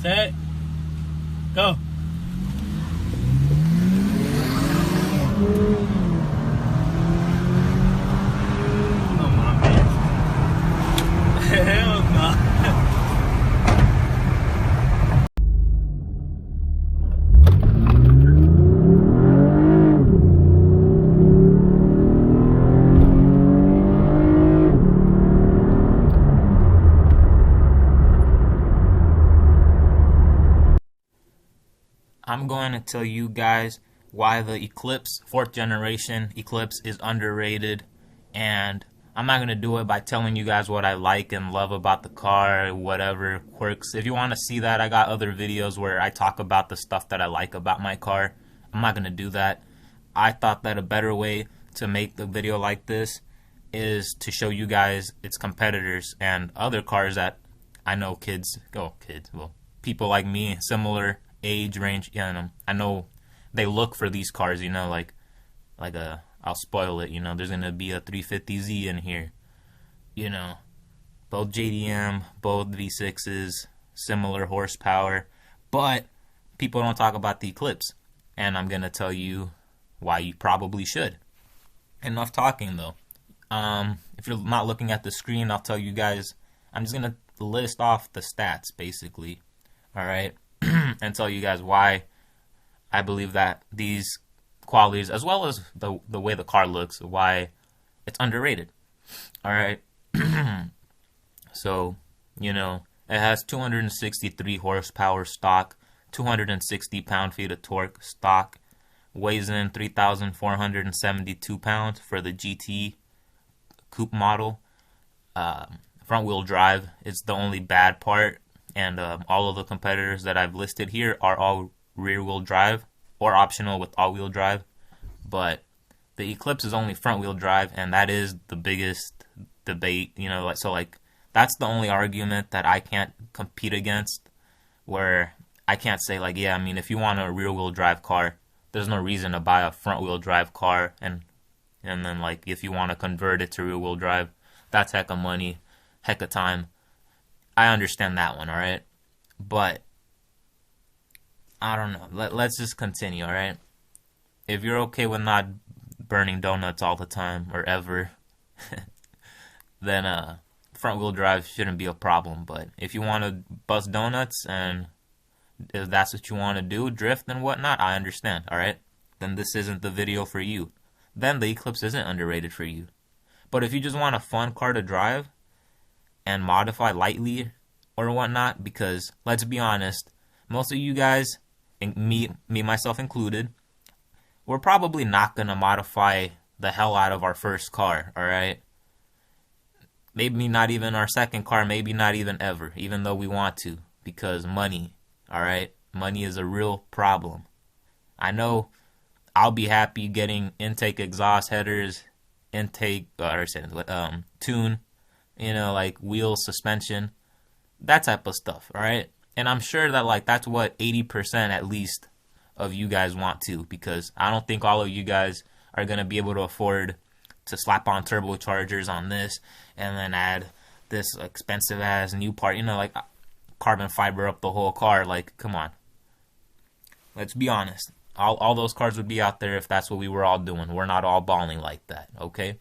set, go. Come on, man. Hell no. I'm going to tell you guys why the Eclipse, 4th generation Eclipse, is underrated, and I'm not going to do it by telling you guys what I like and love about the car, whatever quirks. If you want to see that, I got other videos where I talk about the stuff that I like about my car. I'm not going to do that. I thought that a better way to make the video like this is to show you guys its competitors and other cars that I know people like me, similar age range, I know they look for these cars, I'll spoil it, there's gonna be a 350Z in here, both JDM, both V6s, similar horsepower, but people don't talk about the Eclipse, and I'm gonna tell you why you probably should. Enough talking though. If you're not looking at the screen, I'll tell you guys, I'm just gonna list off the stats basically, alright? And tell you guys why I believe that these qualities, as well as the way the car looks, why it's underrated. Alright? So, it has 263 horsepower stock, 260 pound-feet of torque stock, weighs in 3,472 pounds for the GT coupe model. Front-wheel drive is the only bad part. And all of the competitors that I've listed here are all rear-wheel drive or optional with all-wheel drive. But the Eclipse is only front-wheel drive, and that is the biggest debate. That's the only argument that I can't compete against, where I can't say, if you want a rear-wheel drive car, there's no reason to buy a front-wheel drive car. And then, if you want to convert it to rear-wheel drive, that's heck of money, heck of time. I understand that one, alright? But, I don't know. Let's just continue, alright? If you're okay with not burning donuts all the time, or ever, then front-wheel drive shouldn't be a problem. But if you want to bust donuts, and if that's what you want to do, drift and whatnot, I understand, alright? Then this isn't the video for you. Then the Eclipse isn't underrated for you. But if you just want a fun car to drive, and modify lightly or whatnot, because let's be honest, most of you guys, me myself included, we're probably not going to modify the hell out of our first car, alright? Maybe not even our second car, maybe not even ever, even though we want to, because money, alright? Money is a real problem. I know I'll be happy getting intake exhaust headers, tune, wheel suspension, that type of stuff, alright? And I'm sure that, that's what 80% at least of you guys want to, because I don't think all of you guys are going to be able to afford to slap on turbochargers on this, and then add this expensive-ass new part, carbon fiber up the whole car, come on. Let's be honest. All those cars would be out there if that's what we were all doing. We're not all balling like that, okay?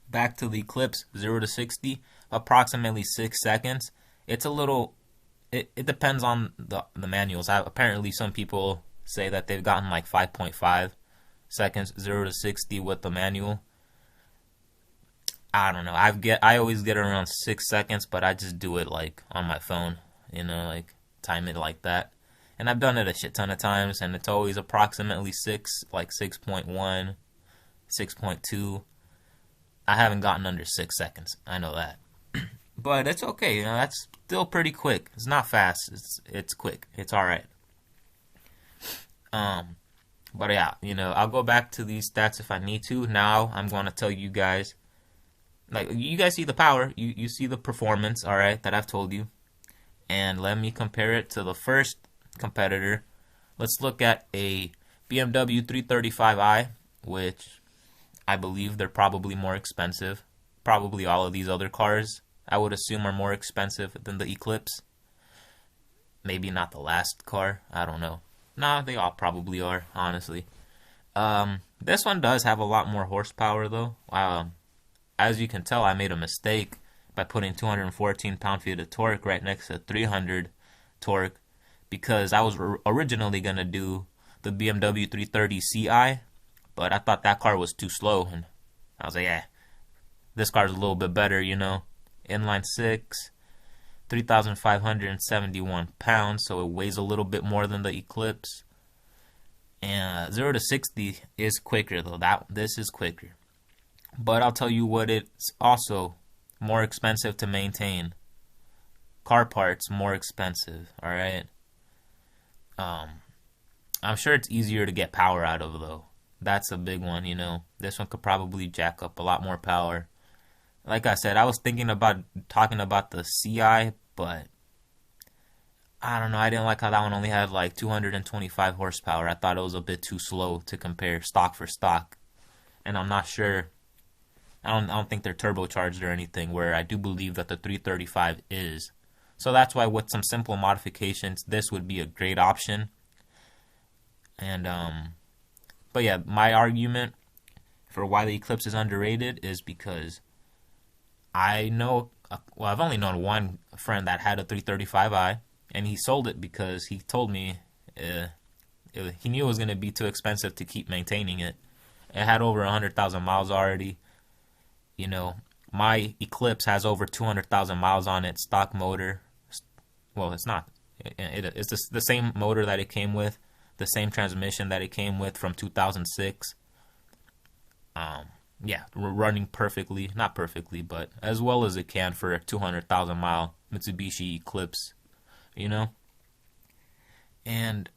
Back to the Eclipse, 0 to 60, approximately 6 seconds. It's a little, it depends on the manuals. Apparently some people say that they've gotten 5.5 seconds, 0 to 60 with the manual. I don't know. I always get around 6 seconds, but I just do it on my phone, time it like that. And I've done it a shit ton of times, and it's always approximately 6, 6.1, 6.2. I haven't gotten under 6 seconds. I know that. But it's okay. That's still pretty quick. It's not fast. It's quick. It's alright. But yeah, I'll go back to these stats if I need to. Now I'm going to tell you guys, you guys see the power. You see the performance, alright, that I've told you. And let me compare it to the first competitor. Let's look at a BMW 335i, which I believe they're probably more expensive. Probably all of these other cars, I would assume, are more expensive than the Eclipse. maybe not the last car. I don't know. Nah, they all probably are, honestly. This one does have a lot more horsepower though. As you can tell, I made a mistake by putting 214 pound-feet of torque right next to 300 torque, because I was originally going to do the BMW 330 Ci, but I thought that car was too slow, and I was like, yeah, this car's a little bit better, you know. Inline 6, 3,571 pounds, so it weighs a little bit more than the Eclipse. And 0 to 60 is quicker though. This is quicker. But I'll tell you what, it's also more expensive to maintain. Car parts more expensive, alright? I'm sure it's easier to get power out of though. That's a big one, you know. This one could probably jack up a lot more power. Like I said, I was thinking about talking about the Ci, but I don't know. I didn't like how that one only had like 225 horsepower. I thought it was a bit too slow to compare stock for stock. And I'm not sure. I don't think they're turbocharged or anything, where I do believe that the 335 is. So that's why with some simple modifications, this would be a great option. And but yeah, my argument for why the Eclipse is underrated is because I know, well, I've only known one friend that had a 335i, and he sold it because he told me he knew it was going to be too expensive to keep maintaining it. It had over 100,000 miles already. You know, my Eclipse has over 200,000 miles on it, stock motor. Well, it's not. It's the same motor that it came with, the same transmission that it came with from 2006. Yeah, running perfectly. Not perfectly, but as well as it can for a 200,000 mile Mitsubishi Eclipse, you know? And,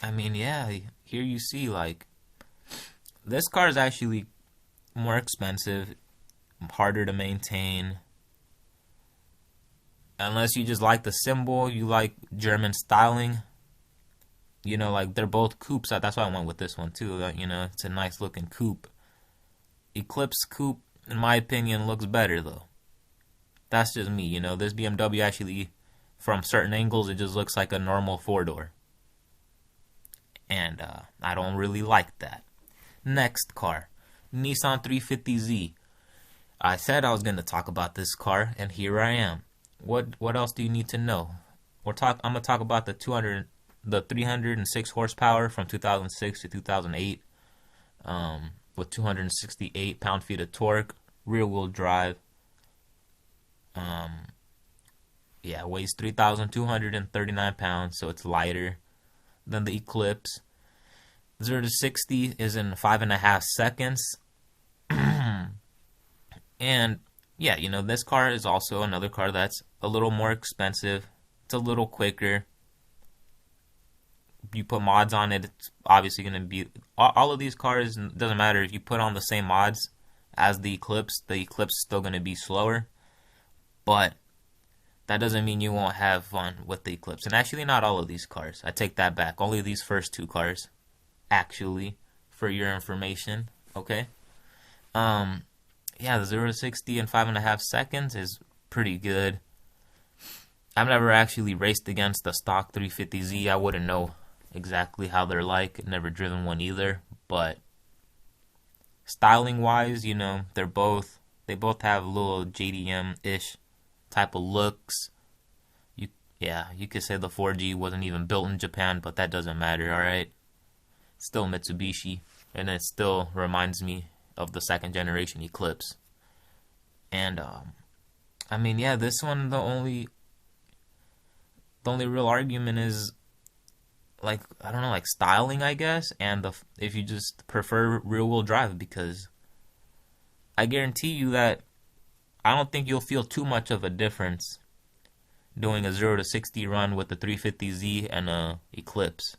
I mean, yeah, here you see, like, this car is actually more expensive, harder to maintain. Unless you just like the symbol, you like German styling. You know, like, they're both coupes. That's why I went with this one, too. You know, it's a nice looking coupe. Eclipse coupe, in my opinion, looks better, though. That's just me, you know. This BMW actually, from certain angles, it just looks like a normal four-door. And I don't really like that. Next car, Nissan 350Z. I said I was going to talk about this car, and here I am. What else do you need to know? I'm going to talk about the 306 horsepower from 2006 to 2008, with 268 pound-feet of torque, rear-wheel drive. Yeah, it weighs 3,239 pounds, so it's lighter than the Eclipse. 0 to 60 is in 5.5 seconds. And yeah, you know, this car is also another car that's a little more expensive. It's a little quicker. You put mods on it, it's obviously going to be... All of these cars, it doesn't matter if you put on the same mods as the Eclipse is still going to be slower. But that doesn't mean you won't have fun with the Eclipse. And actually, not all of these cars. I take that back. Only these first two cars, actually, for your information. Okay? Yeah, the 0 to 60 in 5.5 seconds is pretty good. I've never actually raced against the stock 350Z. I wouldn't know exactly how they're like. Never driven one either. But styling wise, you know, they both have a little JDM-ish type of looks. You could say the 4G wasn't even built in Japan, but that doesn't matter, alright? Still Mitsubishi, and it still reminds me of the second generation Eclipse. And I mean, yeah, this one, the only real argument is, like, I don't know, like styling, I guess, and if you just prefer rear-wheel drive, because I guarantee you that I don't think you'll feel too much of a difference doing a 0 to 60 run with the 350Z and a Eclipse,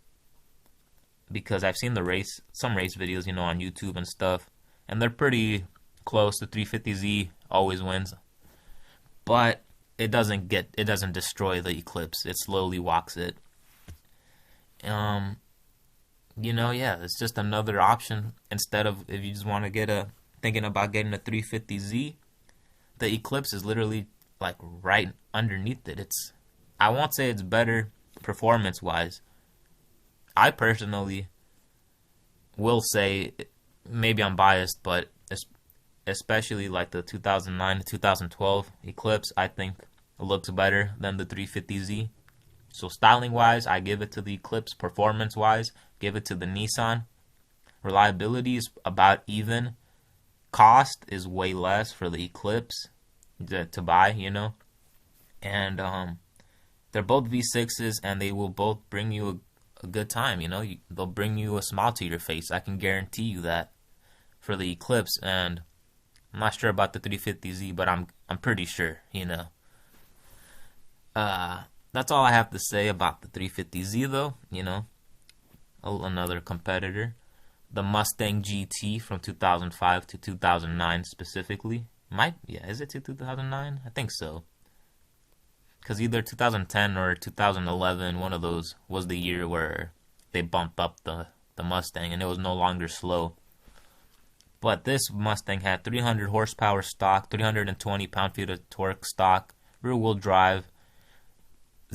because I've seen some race videos, you know, on YouTube and stuff, and they're pretty close. The 350Z always wins, but it doesn't destroy the Eclipse. It slowly walks it. You know, yeah, it's just another option instead of, if you just want to thinking about getting a 350Z, the Eclipse is literally like right underneath it. I won't say it's better performance-wise, I personally will say, maybe I'm biased, but especially like the 2009 to 2012 Eclipse, I think it looks better than the 350Z. So styling-wise, I give it to the Eclipse. Performance-wise, give it to the Nissan. Reliability is about even. Cost is way less for the Eclipse to buy, you know. And they're both V6s, and they will both bring you a good time, you know. They'll bring you a smile to your face. I can guarantee you that for the Eclipse. And I'm not sure about the 350Z, but I'm pretty sure, you know. That's all I have to say about the 350Z, though, you know. Another competitor. The Mustang GT from 2005 to 2009 specifically. Is it to 2009? I think so. Because either 2010 or 2011, one of those was the year where they bumped up the Mustang and it was no longer slow. But this Mustang had 300 horsepower stock, 320 pound-feet of torque stock, rear-wheel drive,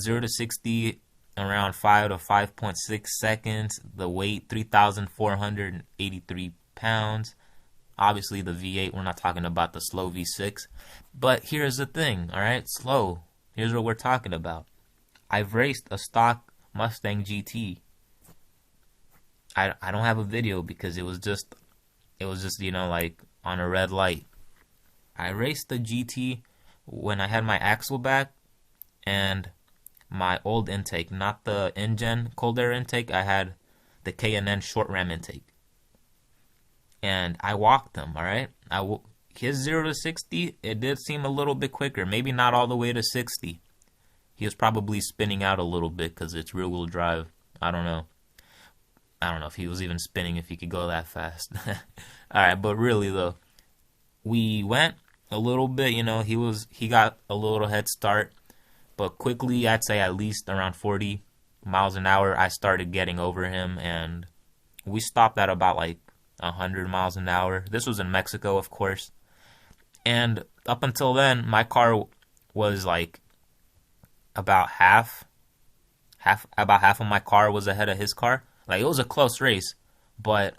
0 to 60 around 5 to 5.6 seconds. The weight, 3,483 pounds. Obviously, the V8, we're not talking about the slow V6. But here's the thing, all right? Slow. Here's what we're talking about. I've raced a stock Mustang GT. I don't have a video because it was just, you know, like on a red light. I raced the GT when I had my axle back and my old intake, not the InGen cold air intake. I had the K&N short ram intake. And I walked them, all right? His 0 to 60, it did seem a little bit quicker. Maybe not all the way to 60. He was probably spinning out a little bit because it's rear-wheel drive. I don't know if he was even spinning, if he could go that fast. All right, but really, though, we went a little bit, you know, he got a little head start. But quickly, I'd say at least around 40 miles an hour, I started getting over him. And we stopped at about like 100 miles an hour. This was in Mexico, of course. And up until then, my car was like about half of my car was ahead of his car. Like, it was a close race, but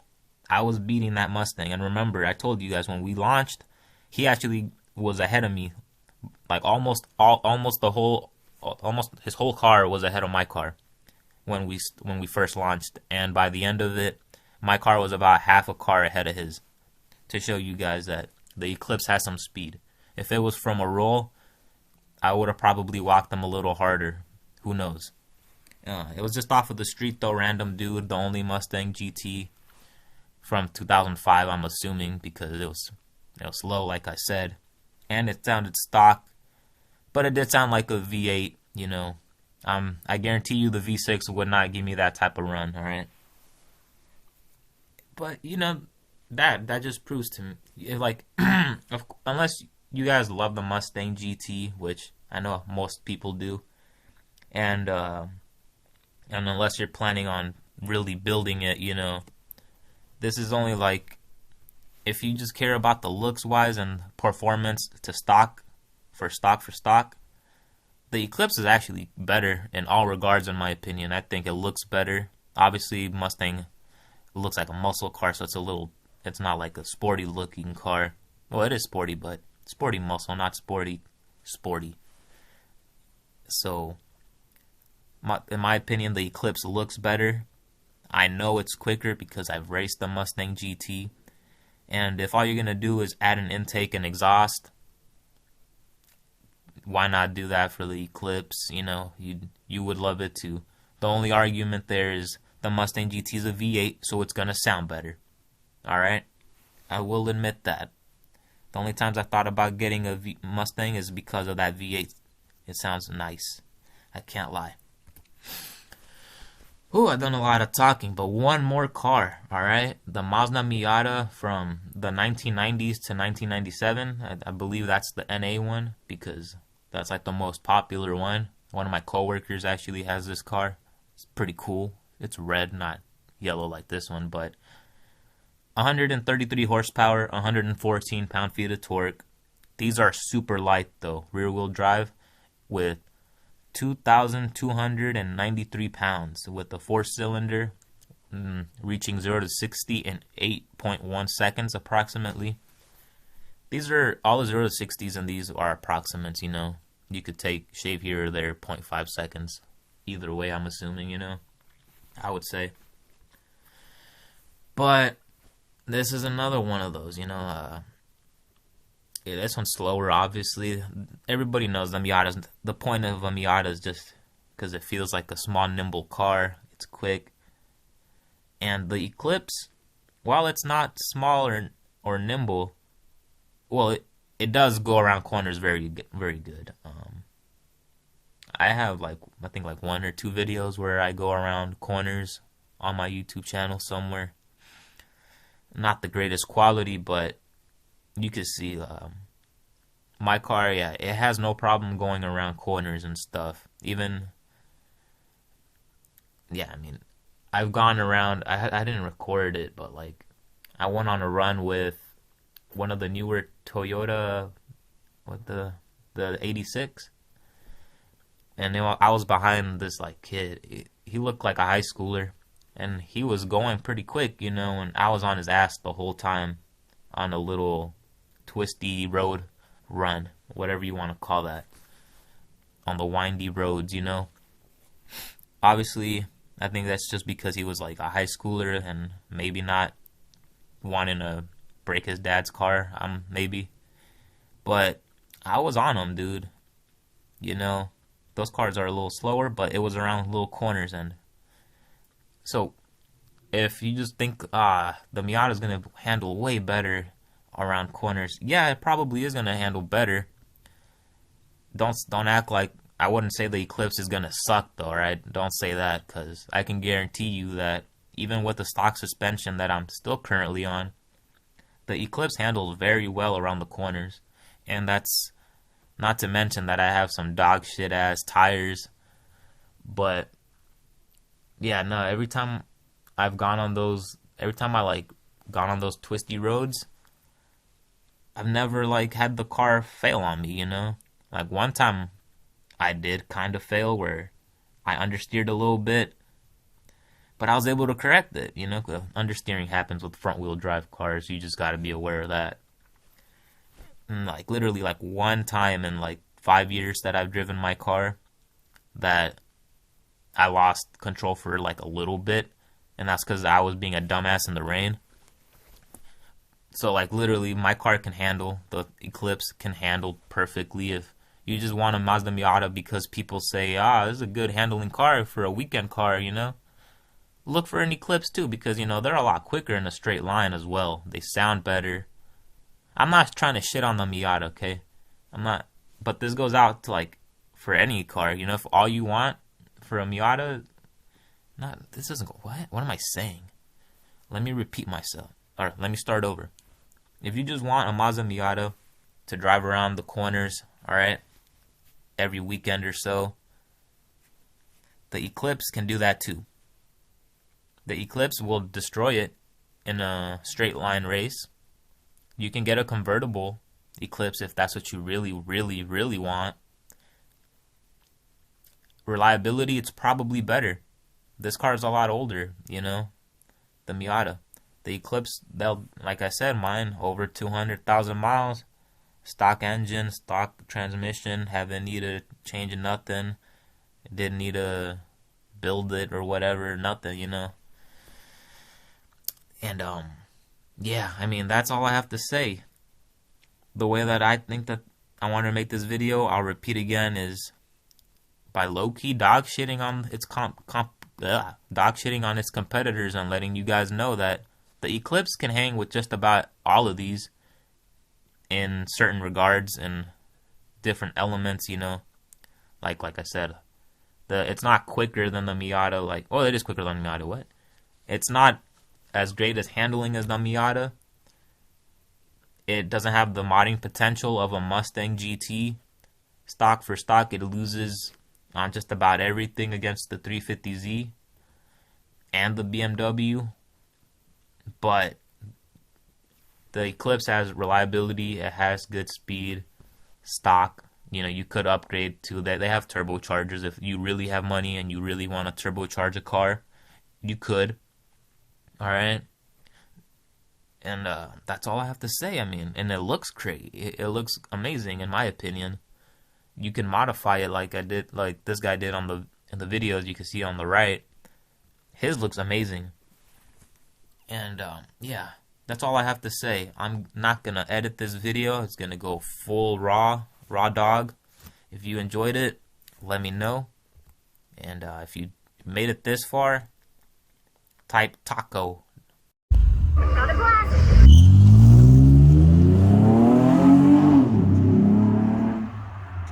I was beating that Mustang. And remember, I told you guys when we launched, he actually was ahead of me. Like almost his whole car was ahead of my car when we first launched. And by the end of it, my car was about half a car ahead of his. To show you guys that the Eclipse has some speed. If it was from a roll, I would have probably walked him a little harder. Who knows? It was just off of the street though, random dude, the only Mustang GT from 2005, I'm assuming, because it was slow, like I said, and it sounded stock, but it did sound like a V8, you know. I guarantee you the V6 would not give me that type of run, all right? But, you know, that just proves to me, like, unless you guys love the Mustang GT, which I know most people do, and unless you're planning on really building it, you know, this is only like, if you just care about the looks-wise and performance to stock, the Eclipse is actually better in all regards, in my opinion. I think it looks better. Obviously, Mustang looks like a muscle car, so it's not like a sporty-looking car. Well, it is sporty, but sporty muscle, not sporty. So, in my opinion, the Eclipse looks better. I know it's quicker because I've raced the Mustang GT. And if all you're going to do is add an intake and exhaust, why not do that for the Eclipse? You know, you would love it too. The only argument there is the Mustang GT is a V8, so it's going to sound better. Alright? I will admit that. The only times I thought about getting a Mustang is because of that V8. It sounds nice. I can't lie. Ooh, I've done a lot of talking, but one more car, alright? The Mazda Miata from the 1990s to 1997. I believe that's the NA one because that's like the most popular one. One of my coworkers actually has this car. It's pretty cool. It's red, not yellow like this one, but 133 horsepower, 114 pound-feet of torque. These are super light though, rear-wheel drive with 2,293 pounds with a 4-cylinder, reaching 0 to 60 in 8.1 seconds approximately. These are all the 0 to 60s, and these are approximates, you know. You could shave here or there, 0.5 seconds. Either way, I'm assuming, you know. I would say. But this is another one of those, you know. Yeah, this one's slower, obviously. Everybody knows the point of a Miata is just because it feels like a small, nimble car. It's quick. And the Eclipse, while it's not small or nimble, well, it does go around corners very, very good. I have I think 1 or 2 videos where I go around corners on my YouTube channel somewhere. Not the greatest quality, but you can see my car, yeah, it has no problem going around corners and stuff. Even, yeah, I mean, I've gone around, I didn't record it, but I went on a run with one of the newer Toyota, the 86, and I was behind this kid. He looked like a high schooler, and he was going pretty quick, you know, and I was on his ass the whole time on a little twisty road run, whatever you want to call that, on the windy roads, you know. Obviously, I think that's just because he was like a high schooler and maybe not wanting to break his dad's car, maybe. But I was on him, dude. You know, those cars are a little slower, but it was around little corners. And so if you just think the Miata is going to handle way better around corners, yeah, it probably is going to handle better. Don't act like, I wouldn't say the Eclipse is going to suck though, right? Don't say that, because I can guarantee you that even with the stock suspension that I'm still currently on, the Eclipse handles very well around the corners. And that's not to mention that I have some dog shit ass tires. But yeah, no, every time I gone on those twisty roads, I've never had the car fail on me, you know? One time I did kind of fail where I understeered a little bit, but I was able to correct it, you know? Understeering happens with front wheel drive cars. You just got to be aware of that. And literally one time in 5 years that I've driven my car that I lost control for a little bit, and that's because I was being a dumbass in the rain. So literally my car can handle, the Eclipse can handle perfectly. If you just want a Mazda Miata because people say, this is a good handling car for a weekend car, you know, look for an Eclipse too, because, you know, they're a lot quicker in a straight line as well. They sound better. I'm not trying to shit on the Miata, okay? I'm not, but this goes out to for any car, you know, if all you want for a Miata, this doesn't go, what am I saying? Let me repeat myself, or let me start over. If you just want a Mazda Miata to drive around the corners, alright, every weekend or so, the Eclipse can do that too. The Eclipse will destroy it in a straight line race. You can get a convertible Eclipse if that's what you really, really, really want. Reliability, it's probably better. This car is a lot older, you know, the Miata. The Eclipse, like I said, mine, over 200,000 miles. Stock engine, stock transmission, haven't needed changing nothing. Didn't need to build it or whatever, nothing, you know. And, yeah, I mean, that's all I have to say. The way that I think that I want to make this video, I'll repeat again, is by low-key dog shitting on its competitors and letting you guys know that the Eclipse can hang with just about all of these in certain regards and different elements, you know. Like I said, it's not quicker than the Miata. It is quicker than the Miata. What? It's not as great as handling as the Miata. It doesn't have the modding potential of a Mustang GT. Stock for stock, it loses on just about everything against the 350Z and the BMW. But the Eclipse has reliability, it has good speed, stock, You know, you could upgrade to that. They have turbochargers. If you really have money and you really want to turbocharge a car, you could. All right. And that's all I have to say. I mean, and it looks great. It looks amazing in my opinion. You can modify it like I did, like this guy did on in the videos you can see on the right. His looks amazing. And yeah, that's all I have to say. I'm not gonna edit this video. It's gonna go full raw dog. If you enjoyed it, let me know. And if you made it this far, type taco. Got a glass.